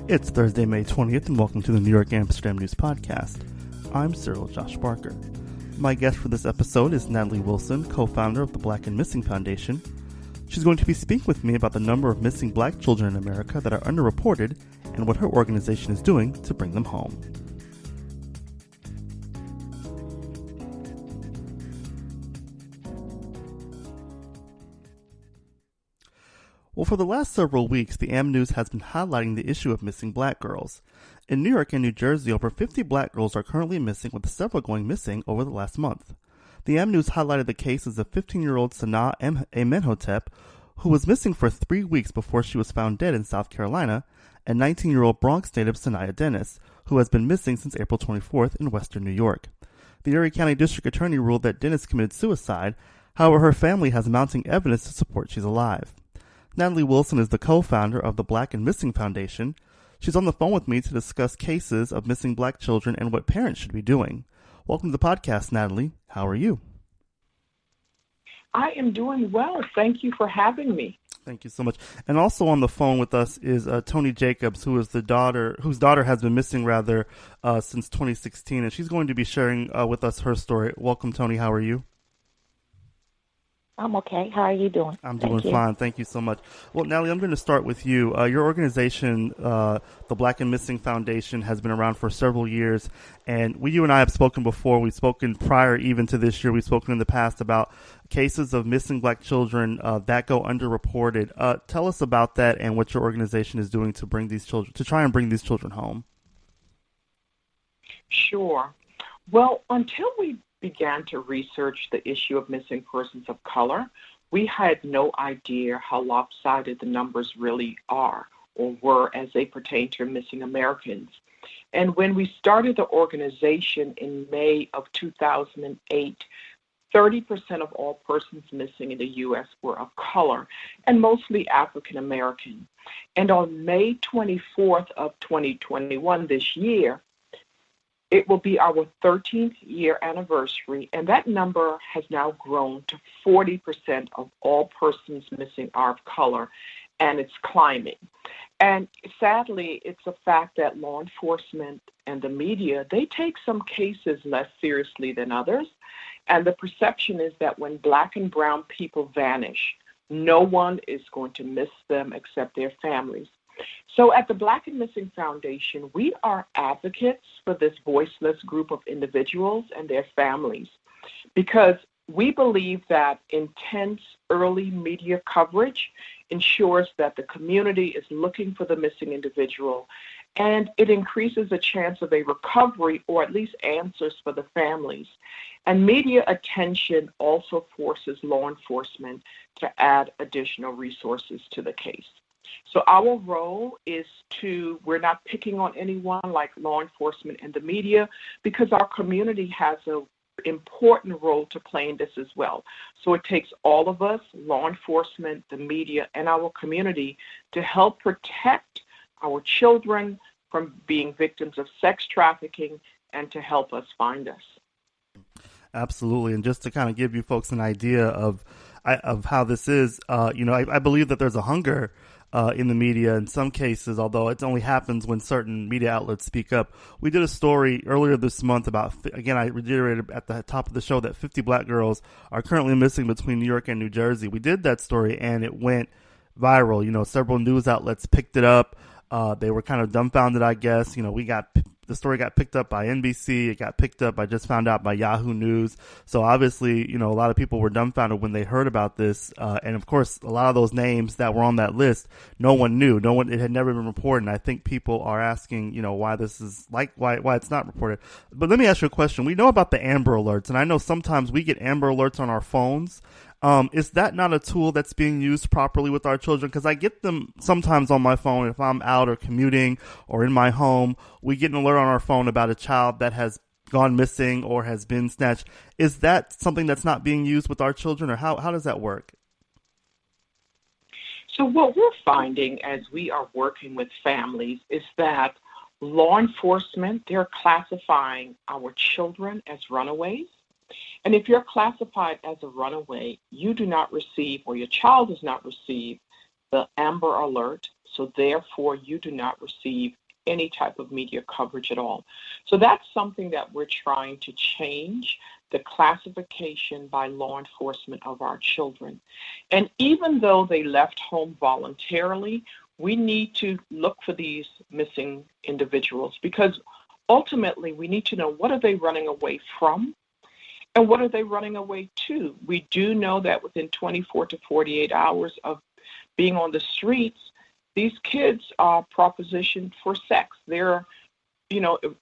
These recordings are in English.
It's Thursday, May 20th, and welcome to the New York Amsterdam News Podcast. I'm Cyril Josh Barker. My guest for this episode is Natalie Wilson, co-founder of the Black and Missing Foundation. She's going to be speaking with me about the number of missing black children in America that are underreported and what her organization is doing to bring them home. Well, for the last several weeks, the Am News has been highlighting the issue of missing black girls. In New York and New Jersey, over 50 black girls are currently missing, with several going missing over the last month. The Am News highlighted the cases of 15-year-old Sanaa Amenhotep, who was missing for 3 weeks before she was found dead in South Carolina, and 19-year-old Bronx native Sanaya Dennis, who has been missing since April 24th in western New York. The Erie County District Attorney ruled that Dennis committed suicide. However, her family has mounting evidence to support she's alive. Natalie Wilson is the co-founder of the Black and Missing Foundation. She's on the phone with me to discuss cases of missing black children and what parents should be doing. Welcome to the podcast, Natalie. How are you? I am doing well. Thank you for having me. Thank you so much. And also on the phone with us is Toni Jacobs, whose daughter has been missing since 2016, and she's going to be sharing with us her story. Welcome, Toni. How are you? I'm okay. How are you doing? I'm doing fine. Thank you so much. Well, Natalie, I'm going to start with you. Your organization, the Black and Missing Foundation, has been around for several years, and you and I have spoken before. We've spoken prior even to this year. We've spoken in the past about cases of missing black children that go underreported. Tell us about that and what your organization is doing to try and bring these children home. Sure. Well, until we began to research the issue of missing persons of color, we had no idea how lopsided the numbers really are or were as they pertain to missing Americans. And when we started the organization in May of 2008, 30% of all persons missing in the U.S. were of color and mostly African American. And on May 24th of 2021, this year, it will be our 13th year anniversary, and that number has now grown to 40% of all persons missing are of color, and it's climbing. And sadly, it's a fact that law enforcement and the media, they take some cases less seriously than others, and the perception is that when black and brown people vanish, no one is going to miss them except their families. So at the Black and Missing Foundation, we are advocates for this voiceless group of individuals and their families because we believe that intense early media coverage ensures that the community is looking for the missing individual, and it increases the chance of a recovery or at least answers for the families. And media attention also forces law enforcement to add additional resources to the case. So our role is we're not picking on anyone like law enforcement and the media because our community has an important role to play in this as well. So it takes all of us, law enforcement, the media, and our community to help protect our children from being victims of sex trafficking and to help us find us. Absolutely. And just to kind of give you folks an idea of how this is, I believe that there's a hunger in the media in some cases, although it only happens when certain media outlets speak up. We did a story earlier this month about, again, I reiterated at the top of the show that 50 black girls are currently missing between New York and New Jersey. We did that story and it went viral. Several news outlets picked it up. They were kind of dumbfounded, I guess. The story got picked up by NBC. It got picked up, I just found out, by Yahoo News. So obviously, a lot of people were dumbfounded when they heard about this. And of course, a lot of those names that were on that list, no one knew. It had never been reported. And I think people are asking, why this is why it's not reported. But let me ask you a question. We know about the Amber Alerts, and I know sometimes we get Amber Alerts on our phones. Is that not a tool that's being used properly with our children? Because I get them sometimes on my phone if I'm out or commuting or in my home. We get an alert on our phone about a child that has gone missing or has been snatched. Is that something that's not being used with our children, or how does that work? So what we're finding as we are working with families is that law enforcement, they're classifying our children as runaways. And if you're classified as a runaway, you do not receive, or your child does not receive, the Amber Alert So therefore, you do not receive any type of media coverage at all. So that's something that we're trying to change, the classification by law enforcement of our children. And even though they left home voluntarily, we need to look for these missing individuals, because ultimately we need to know, what are they running away from and what are they running away to? We do know that within 24 to 48 hours of being on the streets, these kids are propositioned for sex. They're,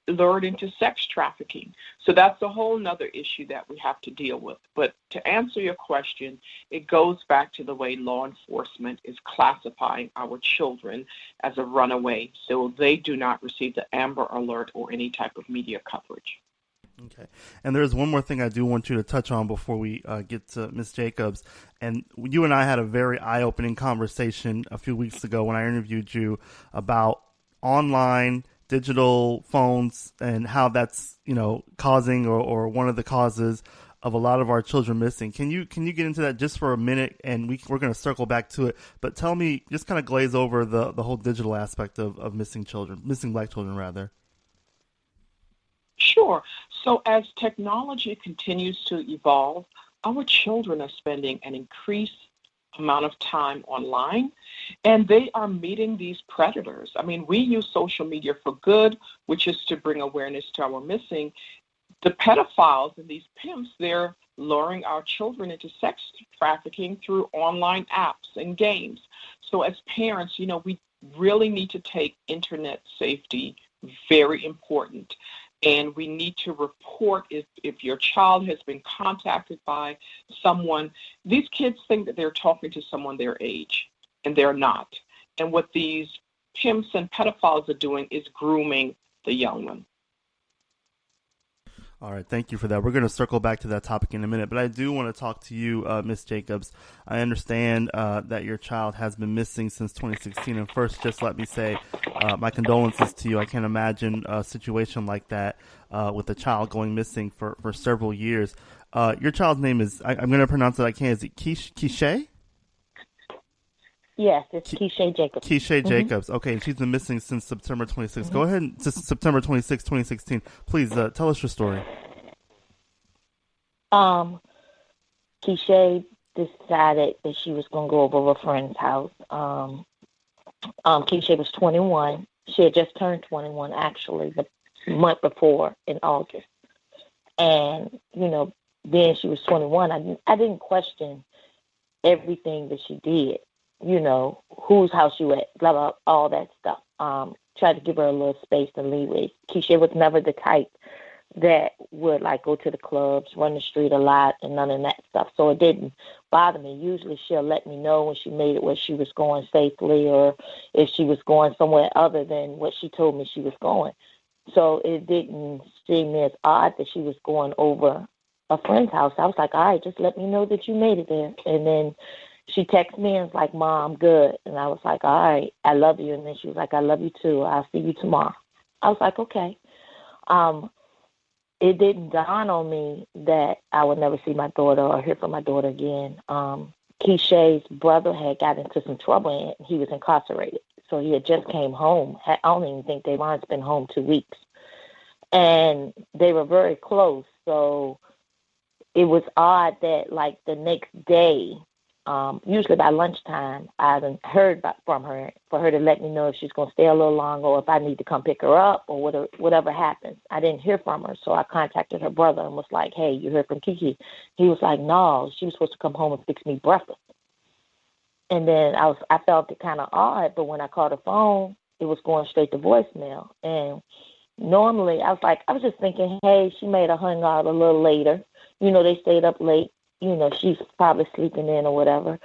lured into sex trafficking. So that's a whole nother issue that we have to deal with. But to answer your question, it goes back to the way law enforcement is classifying our children as a runaway, so they do not receive the Amber Alert or any type of media coverage. Okay. And there's one more thing I do want you to touch on before we get to Ms. Jacobs. And you and I had a very eye-opening conversation a few weeks ago when I interviewed you about online digital phones and how that's, causing or one of the causes of a lot of our children missing. Can you get into that just for a minute? And we're going to circle back to it. But tell me, just kind of glaze over the whole digital aspect of missing Black children, rather. Sure. So as technology continues to evolve, our children are spending an increased amount of time online, and they are meeting these predators. I mean, we use social media for good, which is to bring awareness to our missing. The pedophiles and these pimps, they're luring our children into sex trafficking through online apps and games. So as parents, we really need to take internet safety very important. And we need to report if your child has been contacted by someone. These kids think that they're talking to someone their age, and they're not. And what these pimps and pedophiles are doing is grooming the young one. All right, thank you for that. We're going to circle back to that topic in a minute, but I do want to talk to you, Ms. Jacobs. I understand that your child has been missing since 2016, and first, just let me say my condolences to you. I can't imagine a situation like that with a child going missing for several years. Your child's name is, I'm going to pronounce it, I can't, is it Keeshae? Yes, it's Keisha Jacobs. Keisha Jacobs. Okay, and she's been missing since September 26th. Go ahead and since September 26th, 2016. Please tell us your story. Keisha decided that she was going to go over to a friend's house. Keisha was 21. She had just turned 21, actually, the month before in August. And, then she was 21. I didn't question everything that she did. Whose house you at, blah, blah, all that stuff. Tried to give her a little space and leeway. Keisha was never the type that would, go to the clubs, run the street a lot, and none of that stuff. So it didn't bother me. Usually she'll let me know when she made it where she was going safely or if she was going somewhere other than what she told me she was going. So it didn't seem as odd that she was going over a friend's house. I was like, all right, just let me know that you made it there. And then she texted me and was like, Mom, I'm good. And I was like, all right, I love you. And then she was like, I love you too. I'll see you tomorrow. I was like, okay. It didn't dawn on me that I would never see my daughter or hear from my daughter again. Keisha's brother had got into some trouble and he was incarcerated. So he had just came home. I don't even think Davon's been home 2 weeks. And they were very close. So it was odd that, the next day, usually by lunchtime, I heard from her for her to let me know if she's going to stay a little longer or if I need to come pick her up or whatever happens. I didn't hear from her, so I contacted her brother and was like, hey, you heard from Kiki? He was like, no, she was supposed to come home and fix me breakfast. And then I felt it kind of odd, but when I called her phone, it was going straight to voicemail. And normally, I was just thinking, hey, she may have hung out a little later. They stayed up late. She's probably sleeping in or whatever.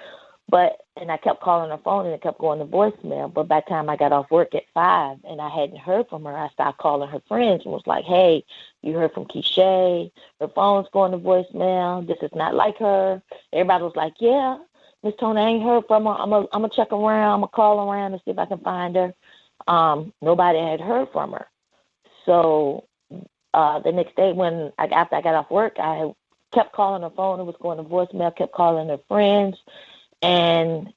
And I kept calling her phone and it kept going to voicemail. But by the time I got off work at 5 and I hadn't heard from her, I started calling her friends and was like, hey, you heard from Keisha? Her phone's going to voicemail. This is not like her. Everybody was like, yeah, Miss Toni, I ain't heard from her. I'm going to check around. I'm going to call around and see if I can find her. Nobody had heard from her. So the next day after I got off work, I kept calling her phone. It was going to voicemail, kept calling her friends. And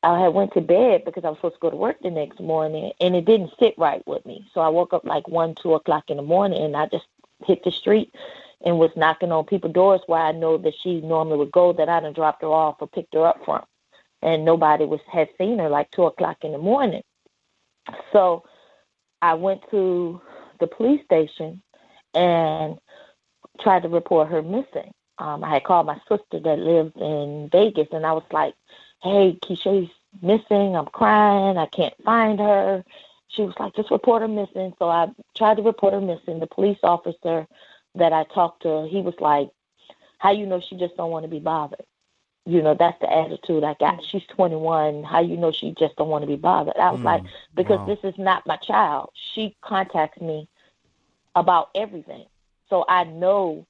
I had went to bed because I was supposed to go to work the next morning, and it didn't sit right with me. So I woke up like 1, 2 o'clock in the morning, and I just hit the street and was knocking on people's doors where I know that she normally would go, that I done dropped her off or picked her up from. And nobody had seen her like 2 o'clock in the morning. So I went to the police station and tried to report her missing. I had called my sister that lived in Vegas, and I was like, hey, Keisha's missing. I'm crying. I can't find her. She was like, just report her missing. So I tried to report her missing. The police officer that I talked to, he was like, how you know she just don't want to be bothered? You know, that's the attitude I got. She's 21. How you know she just don't want to be bothered? I was like, because this is not my child. She contacts me about everything. So I know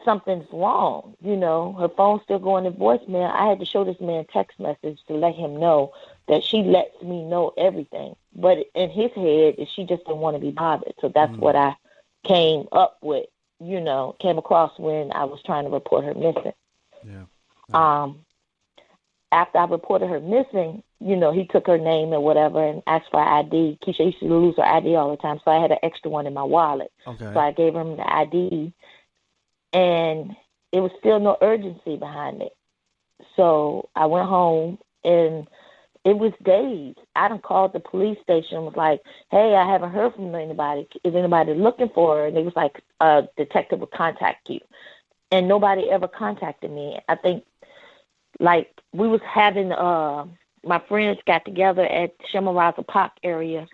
something's wrong. You know, her phone's still going to voicemail. I had to show this man text message to let him know that she lets me know everything. But in his head, she just didn't want to be bothered. So that's what I came up with, you know, came across when I was trying to report her missing. Yeah. After I reported her missing, you know, he took her name or whatever and asked for her ID. Keisha used to lose her ID all the time, so I had an extra one in my wallet. Okay. So I gave him the ID, and it was still no urgency behind it. So I went home, and it was days. I done called the police station and was like, hey, I haven't heard from anybody. Is anybody looking for her? And it was like, a detective would contact you. And nobody ever contacted me. I think, like, we was having, my friends got together at Shemaraza Park area,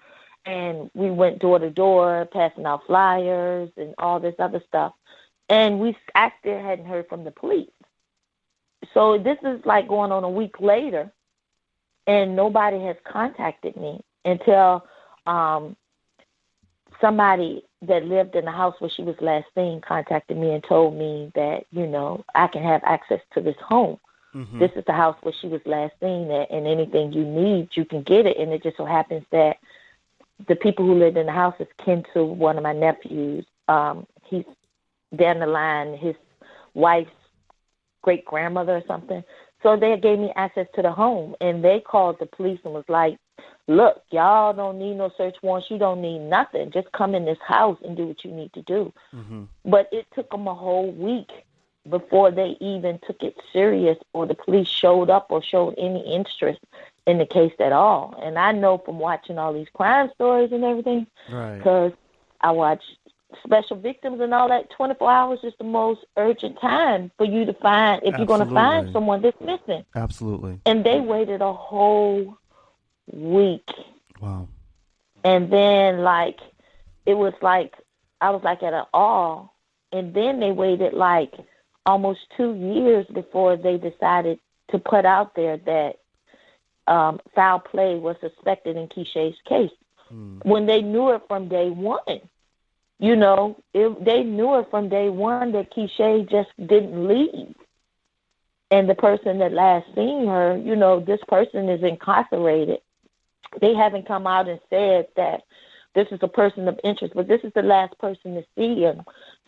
and we went door to door, passing out flyers and all this other stuff. And I still hadn't heard from the police. So this is like going on a week later, and nobody has contacted me until somebody that lived in the house where she was last seen contacted me and told me that, you know, I can have access to this home. Mm-hmm. This is the house where she was last seen at, and anything you need, you can get it. And it just so happens that the people who lived in the house is kin to one of my nephews. He's down the line, his wife's great-grandmother or something. So they gave me access to the home, and they called the police and was like, look, y'all don't need no search warrants. You don't need nothing. Just come in this house and do what you need to do. Mm-hmm. But it took them a whole week before they even took it serious or the police showed up or showed any interest in the case at all. And I know from watching all these crime stories and everything, because I watch special victims and all that, 24 hours is the most urgent time for you to find, if you're going to find someone that's missing. Absolutely. And they waited a whole week. Wow. And then, like, it was like, I was like at an awe. And then they waited like almost 2 years before they decided to put out there that foul play was suspected in Keeshae's case. When they knew it from day one. You know, they knew it from day one that Keeshae just didn't leave. And the person that last seen her, you know, this person is incarcerated. They haven't come out and said that this is a person of interest, but this is the last person to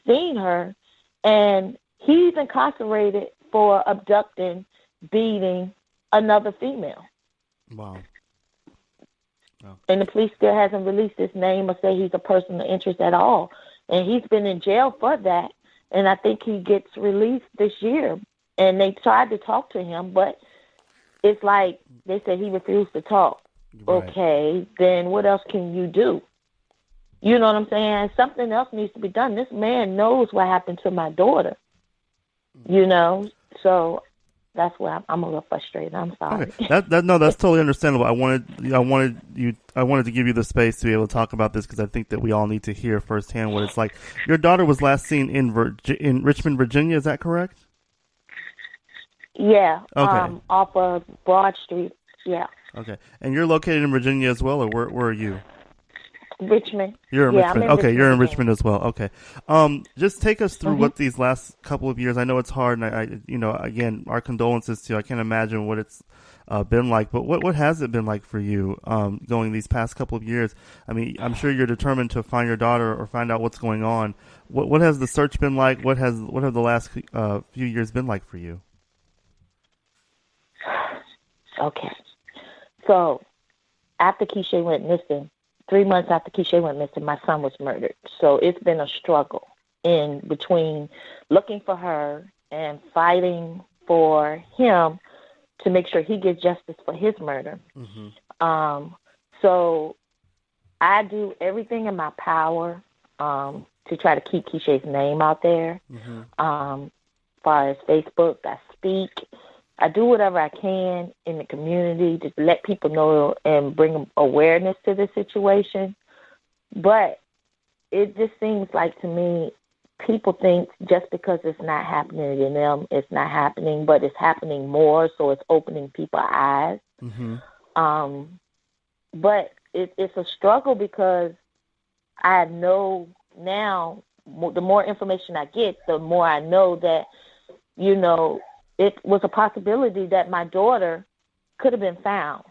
seen her. And he's incarcerated for abducting, beating another female. Wow. And the police still hasn't released his name or say he's a person of interest at all. And he's been in jail for that. And I think he gets released this year. And they tried to talk to him, but it's like they said he refused to talk. Right. Okay, then what else can you do? You know what I'm saying? Something else needs to be done. This man knows what happened to my daughter. You know? So that's why I'm a little frustrated. I'm sorry. Okay. That's totally understandable. I wanted to give you the space to be able to talk about this because I think that we all need to hear firsthand what it's like. Your daughter was last seen in Richmond, Virginia. Is that correct? Yeah. Okay. Off of Broad Street. Yeah. Okay. And you're located in Virginia as well, or where are you? Richmond. You're in Richmond. Okay, Richmond, you're in Richmond as well. Okay. Just take us through what these last couple of years. I know it's hard, and I you know, again, our condolences to you. I can't imagine what it's been like, but what has it been like for you going these past couple of years? I mean, I'm sure you're determined to find your daughter or find out what's going on. What has the search been like? What have the last few years been like for you? Okay. So after Keeshae went missing, 3 months after Keeshae went missing, my son was murdered. So it's been a struggle in between looking for her and fighting for him to make sure he gets justice for his murder. So I do everything in my power to try to keep Keeshae's name out there. As far as Facebook, I speak. I do whatever I can in the community to let people know and bring awareness to the situation. But it just seems like to me, people think just because it's not happening to them, it's not happening, but it's happening more, so it's opening people's eyes. But it's a struggle because I know now, the more information I get, the more I know that, you know, it was a possibility that my daughter could have been found.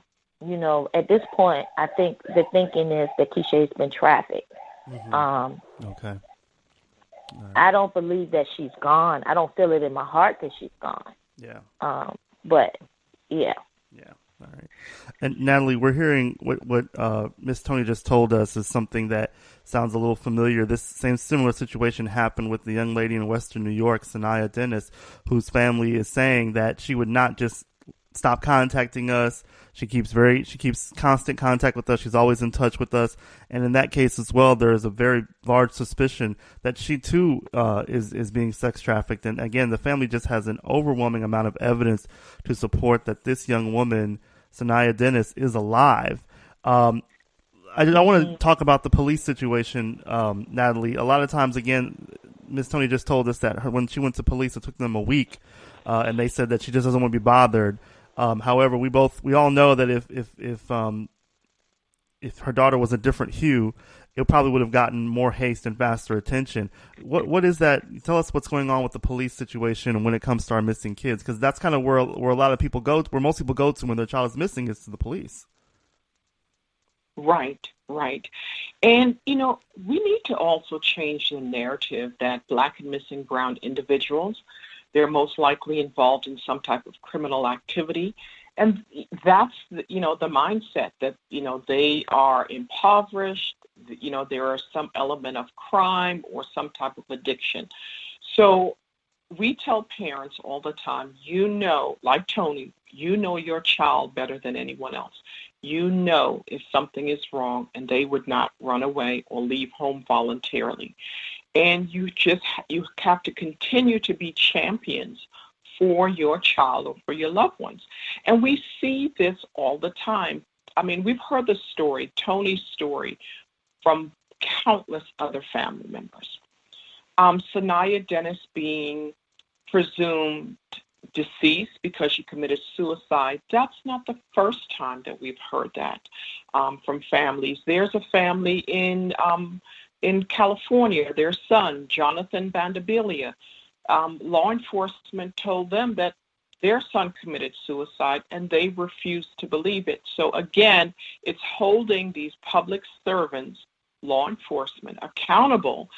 You know, at this point, I think the thinking is that Keeshae's been trafficked. Okay. Right. I don't believe that she's gone. I don't feel it in my heart that she's gone. Yeah. But, yeah. Yeah. All right. And Natalie, we're hearing what Miss Toni just told us is something that sounds a little familiar. This same similar situation happened with the young lady in Western New York, Sanaya Dennis, whose family is saying that she would not just stop contacting us. She keeps constant contact with us. She's always in touch with us. And in that case as well, there is a very large suspicion that she too is being sex trafficked. And again, the family just has an overwhelming amount of evidence to support that this young woman, Sanaya Dennis, is alive. I want to talk about the police situation, Natalie. A lot of times, again, Miss Toni just told us that when she went to police, it took them a week, and they said that she just doesn't want to be bothered. However, we all know that if her daughter was a different hue, it probably would have gotten more haste and faster attention. What is that? Tell us what's going on with the police situation when it comes to our missing kids, because that's kind of where a lot of people go, where most people go to when their child is missing, is to the police. Right. And, you know, we need to also change the narrative that Black and missing brown individuals, they're most likely involved in some type of criminal activity. And that's, the mindset that, they are impoverished, there are some element of crime or some type of addiction. So we tell parents all the time, like Toni, your child better than anyone else. If something is wrong, and they would not run away or leave home voluntarily. And you have to continue to be champions for your child or for your loved ones. And we see this all the time. I mean, we've heard the story, Toni's story, from countless other family members. Sanaya Dennis being presumed deceased because she committed suicide. That's not the first time that we've heard that from families. There's a family in California, their son, Jonathan Bandabilia. Law enforcement told them that their son committed suicide, and they refused to believe it. So again, it's holding these public servants, law enforcement, accountable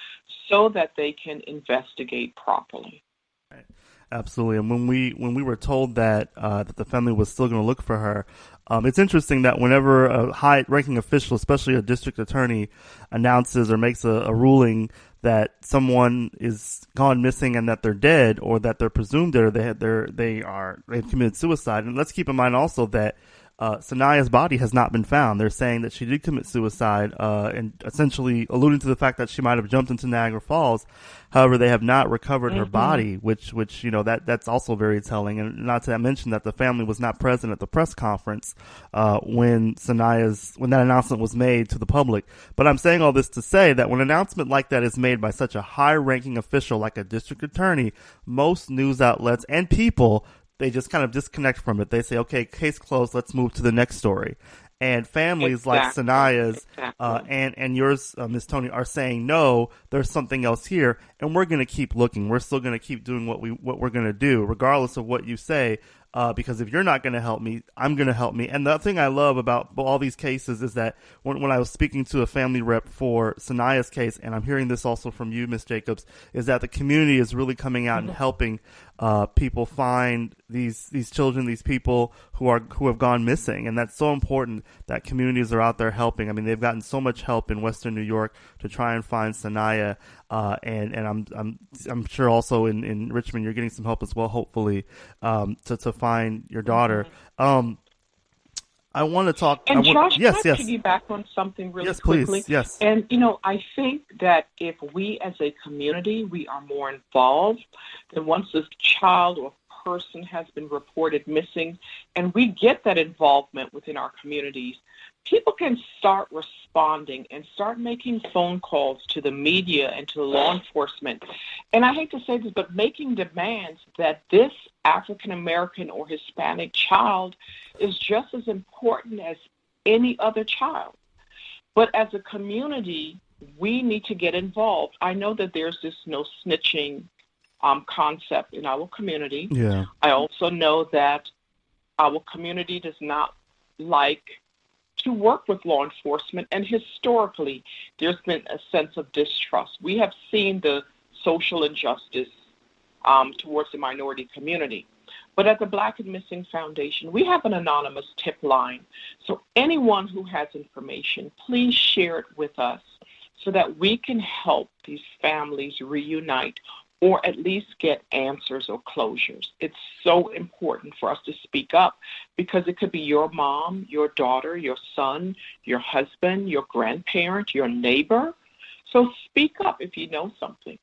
so that they can investigate properly. Right. Absolutely. And when we were told that the family was still going to look for her, it's interesting that whenever a high-ranking official, especially a district attorney, announces or makes a ruling that someone is gone missing and that they're dead, or that they're presumed dead, or they've committed suicide. And let's keep in mind also that Sanaya's body has not been found. They're saying that she did commit suicide, and essentially alluding to the fact that she might have jumped into Niagara Falls. However, they have not recovered her body, which that's also very telling. And not to mention that the family was not present at the press conference when that announcement was made to the public. But I'm saying all this to say that when an announcement like that is made by such a high-ranking official like a district attorney, most news outlets and people, they just kind of disconnect from it. They say, okay, case closed, let's move to the next story. And families like Sanaya's and yours, Ms. Toni, are saying, no, there's something else here, and we're going to keep looking. We're still going to keep doing what we're going to do, regardless of what you say, because if you're not going to help me, I'm going to help me. And the thing I love about all these cases is that when I was speaking to a family rep for Sanaya's case, and I'm hearing this also from you, Ms. Jacobs, is that the community is really coming out and helping people find these children, these people who have gone missing, and that's so important that communities are out there helping. I mean, they've gotten so much help in Western New York to try and find Sanaya, and I'm sure also in Richmond you're getting some help as well, hopefully, to find your daughter. I want to talk. And Josh, yes, can I piggyback on something really quickly? Please, yes. And, I think that if we as a community, we are more involved, then once this child or person has been reported missing, and we get that involvement within our communities, people can start responding and start making phone calls to the media and to law enforcement. And I hate to say this, but making demands that this African-American or Hispanic child is just as important as any other child. But as a community, we need to get involved. I know that there's this no snitching concept in our community. Yeah. I also know that our community does not like to work with law enforcement, and historically there's been a sense of distrust. We have seen the social injustice towards the minority community. But at the Black and Missing Foundation, we have an anonymous tip line. So anyone who has information, please share it with us so that we can help these families reunite or at least get answers or closures. It's so important for us to speak up because it could be your mom, your daughter, your son, your husband, your grandparent, your neighbor. So speak up if you know something.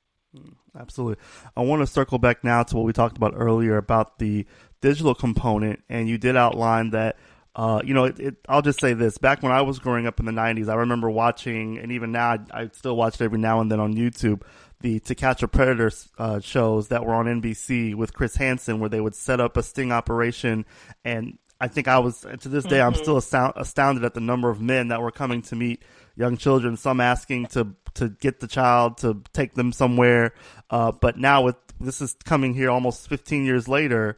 Absolutely. I want to circle back now to what we talked about earlier about the digital component, and you did outline that, I'll just say this. Back when I was growing up in the 90s, I remember watching, and even now I still watch it every now and then on YouTube, the To Catch a Predator shows that were on NBC with Chris Hansen, where they would set up a sting operation. And I think to this day, I'm still astounded at the number of men that were coming to meet young children, some asking to get the child, to take them somewhere. But now this is coming here almost 15 years later,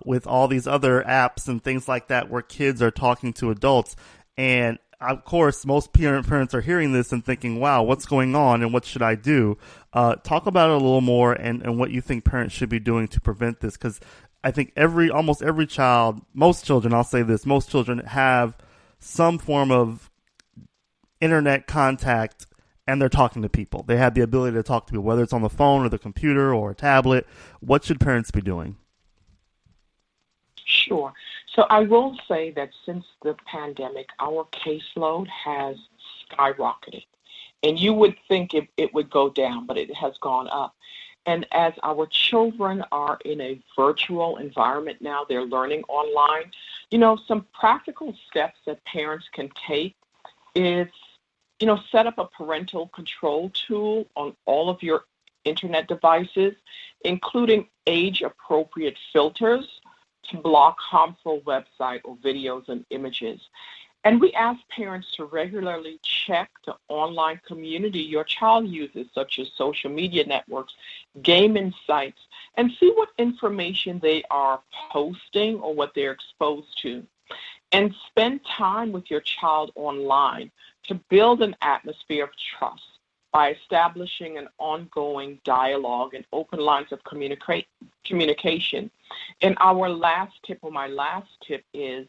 with all these other apps and things like that where kids are talking to adults. And of course, most parents are hearing this and thinking, wow, what's going on and what should I do? Talk about it a little more and what you think parents should be doing to prevent this. Because I think almost every child, most children have some form of internet contact, and they're talking to people. They have the ability to talk to people, whether it's on the phone or the computer or a tablet. What should parents be doing? Sure. So I will say that since the pandemic, our caseload has skyrocketed. And you would think it would go down, but it has gone up. And as our children are in a virtual environment now, they're learning online, some practical steps that parents can take is, set up a parental control tool on all of your internet devices, including age-appropriate filters to block harmful website or videos and images. And we ask parents to regularly check the online community your child uses, such as social media networks, gaming sites, and see what information they are posting or what they're exposed to. And spend time with your child online to build an atmosphere of trust by establishing an ongoing dialogue and open lines of communication. And my last tip is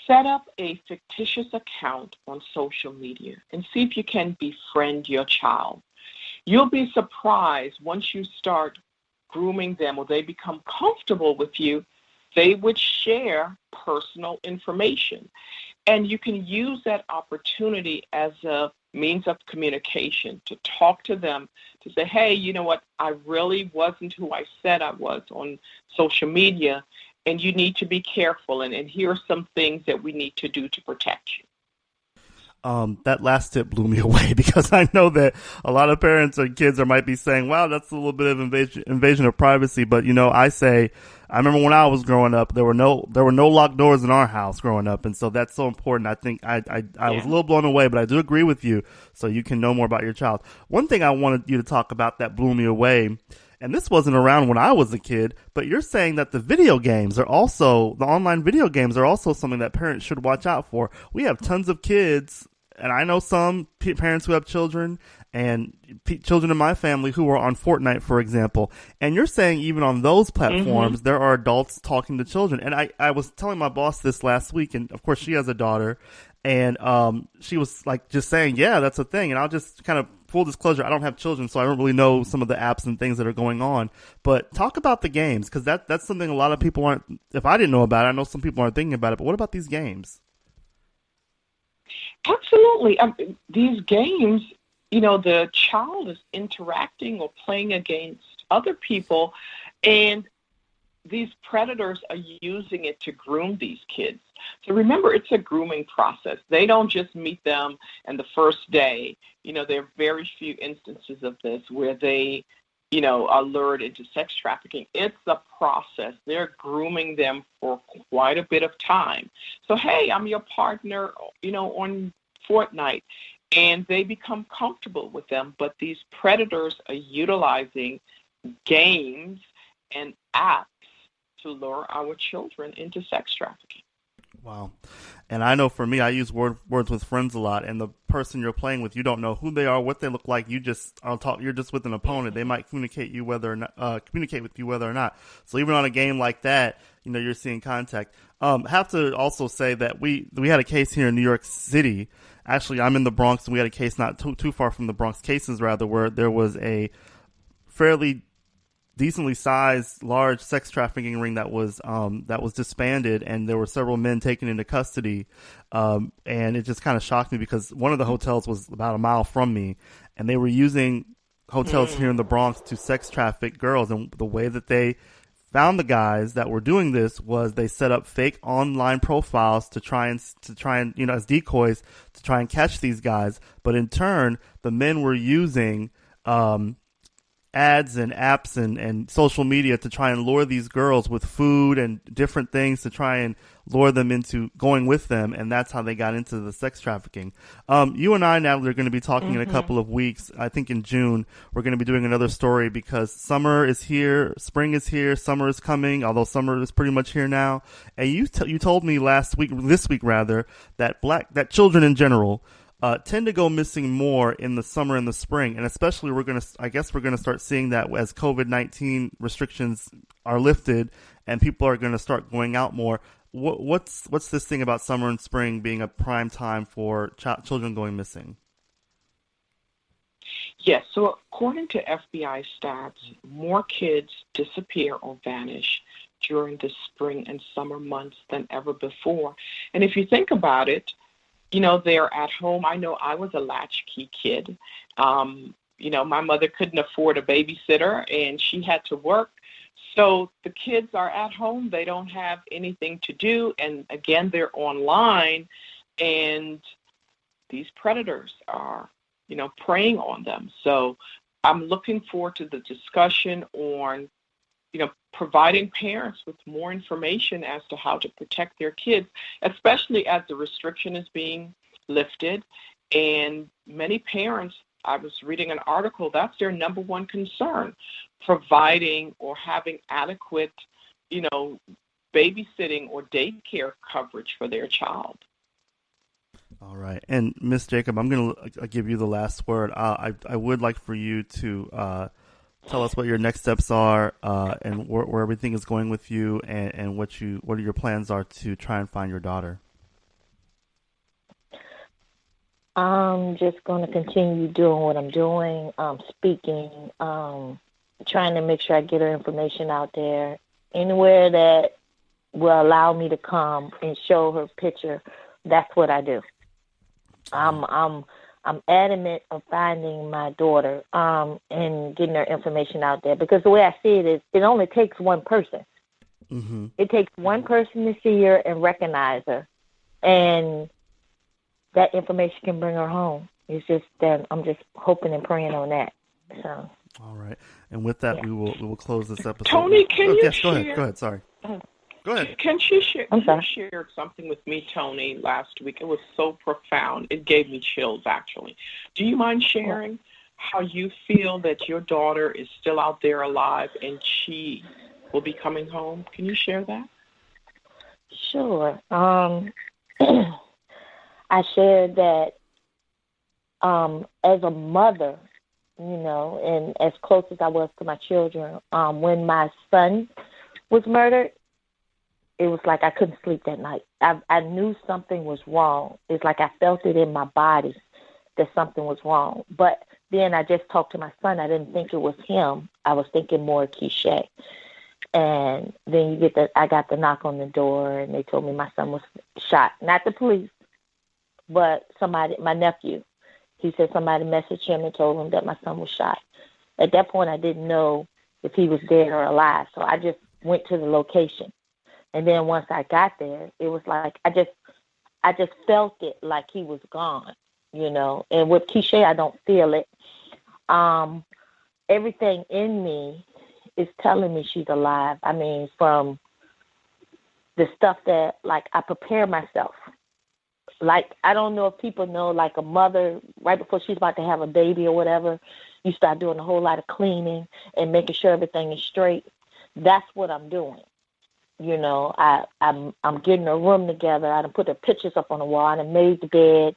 set up a fictitious account on social media and see if you can befriend your child. You'll be surprised once you start grooming them or they become comfortable with you, they would share personal information. And you can use that opportunity as a means of communication to talk to them, to say, hey, you know what, I really wasn't who I said I was on social media, and you need to be careful, and here are some things that we need to do to protect you. That last tip blew me away because I know that a lot of parents or kids might be saying, wow, that's a little bit of invasion of privacy. But, I remember when I was growing up, there were no locked doors in our house growing up. And so that's so important. I think I was a little blown away, but I do agree with you so you can know more about your child. One thing I wanted you to talk about that blew me away, and this wasn't around when I was a kid, but you're saying that the online video games are also something that parents should watch out for. We have tons of kids and I know some parents who have children and children in my family who are on Fortnite, for example. And you're saying even on those platforms, there are adults talking to children. And I was telling my boss this last week, and of course she has a daughter, and she was like just saying, yeah, that's a thing. And I'll just kind of full disclosure, I don't have children, so I don't really know some of the apps and things that are going on. But talk about the games, because that's something a lot of people aren't. If I didn't know about it, I know some people aren't thinking about it. But what about these games? Absolutely. These games, the child is interacting or playing against other people, and these predators are using it to groom these kids. So remember, it's a grooming process. They don't just meet them and the first day. There are very few instances of this where they, are lured into sex trafficking. It's a process. They're grooming them for quite a bit of time. So, hey, I'm your partner, on Fortnite, and they become comfortable with them. But these predators are utilizing games and apps to lure our children into sex trafficking. Wow. And I know for me, I use words with friends a lot, and the person you're playing with, you don't know who they are, what they look like. You're just with an opponent. They might communicate with you whether or not. So even on a game like that, you're seeing contact. Have to also say that we had a case here in New York City. Actually, I'm in the Bronx, and we had a case not too far from the Bronx cases, rather, where there was a fairly decently sized, large sex trafficking ring that was disbanded, and there were several men taken into custody. And it just kind of shocked me because one of the hotels was about a mile from me, and they were using hotels here in the Bronx to sex traffic girls. And the way that they found the guys that were doing this was they set up fake online profiles to try and as decoys to try and catch these guys. But in turn, the men were using ads and apps and social media to try and lure these girls with food and different things to try and lure them into going with them, and that's how they got into the sex trafficking. You and I, Natalie, are going to be talking in a couple of weeks. I think in June, we're going to be doing another story because summer is here, spring is here, summer is coming, although summer is pretty much here now. And you told me this week rather, that children in general tend to go missing more in the summer and the spring, and especially we're going to start seeing that as COVID-19 restrictions are lifted and people are going to start going out more. What's this thing about summer and spring being a prime time for children going missing? Yes, so according to FBI stats, more kids disappear or vanish during the spring and summer months than ever before. And if you think about it, they're at home. I know I was a latchkey kid. My mother couldn't afford a babysitter, and she had to work. So the kids are at home. They don't have anything to do. And, again, they're online, and these predators are, preying on them. So I'm looking forward to the discussion on providing parents with more information as to how to protect their kids, especially as the restriction is being lifted. And many parents, I was reading an article, that's their number one concern, providing or having adequate, babysitting or daycare coverage for their child. All right. And Ms. Jacob, I'm going to give you the last word. I would like for you to tell us what your next steps are, and where everything is going with you, and what your plans are to try and find your daughter. I'm just going to continue doing what I'm doing, speaking, trying to make sure I get her information out there. Anywhere that will allow me to come and show her picture, that's what I do. I'm adamant of finding my daughter and getting her information out there, because the way I see it is it only takes one person. Mm-hmm. It takes one person to see her and recognize her, and that information can bring her home. It's just that I'm just hoping and praying on that. So. All right, and with that, we will close this episode. Toni, can you yes, share? Go ahead. Sorry. Go ahead. Can you share? You shared something with me, Toni, last week. It was so profound. It gave me chills, actually. Do you mind sharing how you feel that your daughter is still out there alive and she will be coming home? Can you share that? Sure. I shared that as a mother, and as close as I was to my children, when my son was murdered, it was like I couldn't sleep that night. I knew something was wrong. It's like I felt it in my body that something was wrong. But then I just talked to my son. I didn't think it was him. I was thinking more Keeshae. And then I got the knock on the door, and they told me my son was shot. Not the police, but somebody, my nephew. He said somebody messaged him and told him that my son was shot. At that point, I didn't know if he was dead or alive, so I just went to the location. And then once I got there, it was like I just felt it like he was gone, And with Keisha, I don't feel it. Everything in me is telling me she's alive. I mean, from the stuff that, like, I prepare myself. Like, I don't know if people know, like, a mother, right before she's about to have a baby or whatever, you start doing a whole lot of cleaning and making sure everything is straight. That's what I'm doing. I'm getting a room together. I done put the pictures up on the wall. I done made the bed.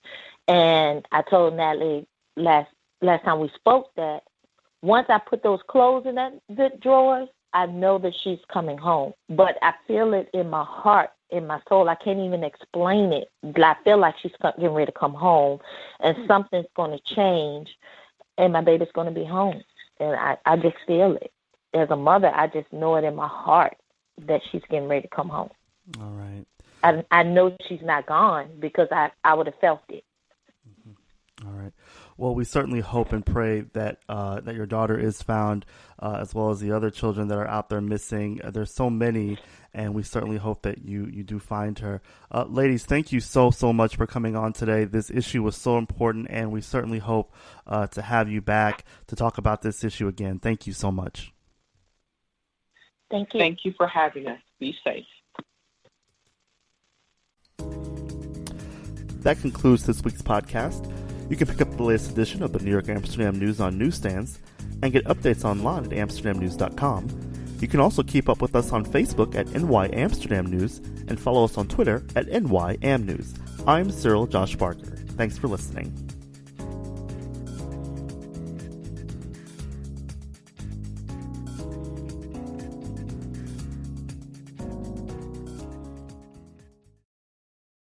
And I told Natalie last time we spoke that once I put those clothes in the drawers, I know that she's coming home. But I feel it in my heart, in my soul. I can't even explain it. I feel like she's getting ready to come home, and something's going to change, and my baby's going to be home. And I just feel it. As a mother, I just know it in my heart that she's getting ready to come home. All right. I know she's not gone because I would have felt it. All right. Well, we certainly hope and pray that that your daughter is found, as well as the other children that are out there missing. There's so many, and we certainly hope that you do find her. Ladies, thank you so much for coming on today. This issue was so important, and we certainly hope to have you back to talk about this issue again. Thank you so much. Thank you. Thank you for having us. Be safe. That concludes this week's podcast. You can pick up the latest edition of the New York Amsterdam News on newsstands and get updates online at amsterdamnews.com. You can also keep up with us on Facebook at NY Amsterdam News and follow us on Twitter at NYAmNews. I'm Cyril Josh Barker. Thanks for listening.